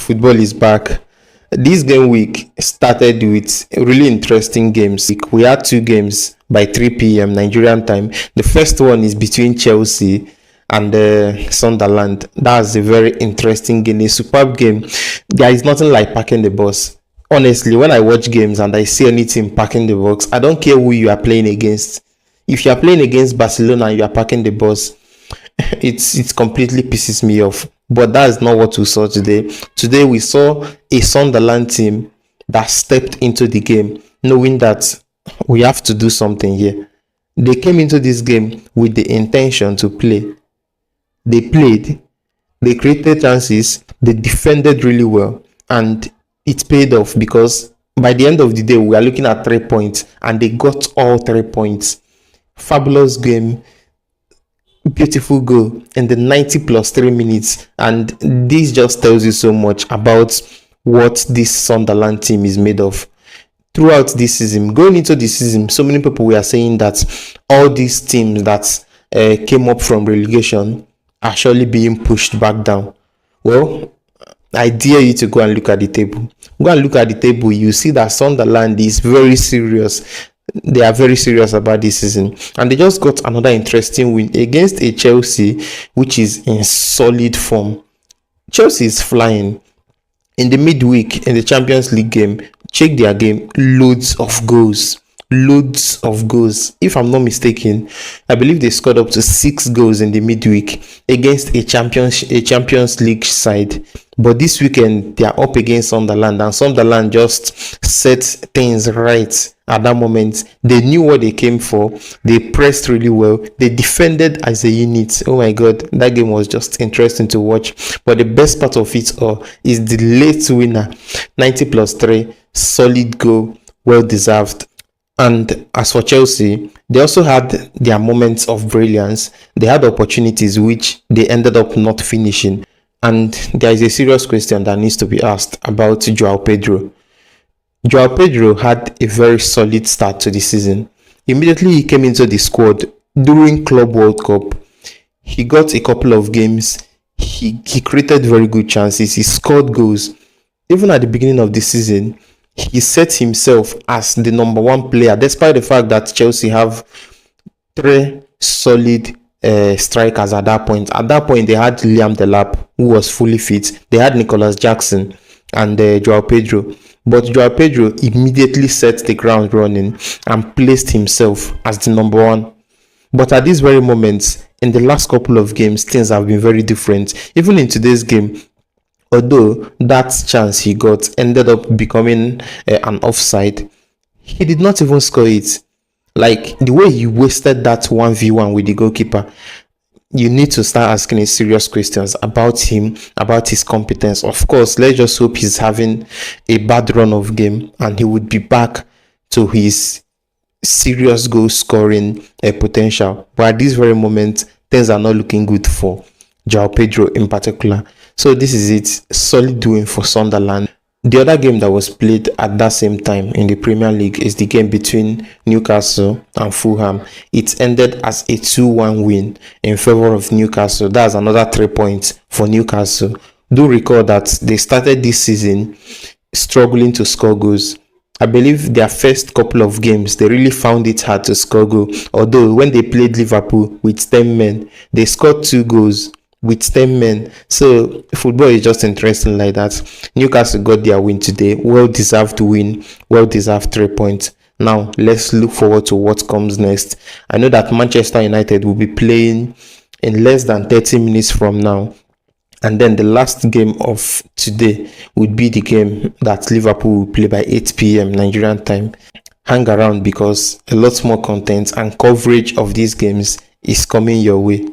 Football is back. This game week started with really interesting games. We had two games by 3 p.m. Nigerian time. The first one is between Chelsea and Sunderland. That's a very interesting game, a superb game. There is nothing like packing the bus. Honestly, when I watch games and I see any team packing the box, I don't care who you are playing against. If you are playing against Barcelona and you are packing the bus, it completely pisses me off. But that's not what we saw today. Today we saw a Sunderland team that stepped into the game, knowing that we have to do something here. They came into this game with the intention to play. They played, they created chances, they defended really well, and it paid off because by the end of the day, we are looking at 3 points, and they got all 3 points. Fabulous game, beautiful goal in the 90 plus 3 minutes, and this just tells you so much about what this Sunderland team is made of. Throughout this season, going into this season, so many people were saying that all these teams that came up from relegation are surely being pushed back down. Well, I dare you to go and look at the table. Go and look at the table. You see that Sunderland is very serious. They are very serious about this season, and they just got another interesting win against a Chelsea which is in solid form. Chelsea is flying. In the midweek in the Champions League game, check their game, loads of goals. If I'm not mistaken, I believe they scored up to 6 goals in the midweek against a Champions League side. But this weekend they are up against Sunderland, and Sunderland just set things right at that moment. They knew what they came for. They pressed really well. They defended as a unit. Oh my god, that game was just interesting to watch. But the best part of it all is the late winner, 90 plus 3, solid goal, well deserved. And as for Chelsea, they also had their moments of brilliance. They had opportunities which they ended up not finishing. And there is a serious question that needs to be asked about Joao Pedro. Joao Pedro had a very solid start to the season. Immediately he came into the squad during Club World Cup. He got a couple of games. He created very good chances. He scored goals. Even at the beginning of the season, he set himself as the number one player, despite the fact that Chelsea have 3 solid strikers at that point. At that point, they had Liam Delap, who was fully fit. They had Nicholas Jackson and Joao Pedro. But Joao Pedro immediately set the ground running and placed himself as the number one. But at this very moment, in the last couple of games, things have been very different. Even in today's game, although that chance he got ended up becoming an offside, he did not even score it. Like, the way he wasted that 1v1 with the goalkeeper, you need to start asking serious questions about him, about his competence. Of course, let's just hope he's having a bad run of game and he would be back to his serious goal scoring potential. But at this very moment, things are not looking good for Joao Pedro in particular. So this is it, solid doing for Sunderland. The other game that was played at that same time in the Premier League is the game between Newcastle and Fulham. It ended as a 2-1 win in favor of Newcastle. That's another 3 points for Newcastle. Do recall that they started this season struggling to score goals. I believe their first couple of games, they really found it hard to score goals. Although when they played Liverpool with 10 men, they scored 2 goals with 10 men. So football is just interesting like that. Newcastle got their win today. Well deserved win, well deserved 3 points. Now let's look forward to what comes next. I know that Manchester United will be playing in less than 30 minutes from now, and then the last game of today would be the game that Liverpool will play by 8 p.m. Nigerian time. Hang around because a lot more content and coverage of these games is coming your way.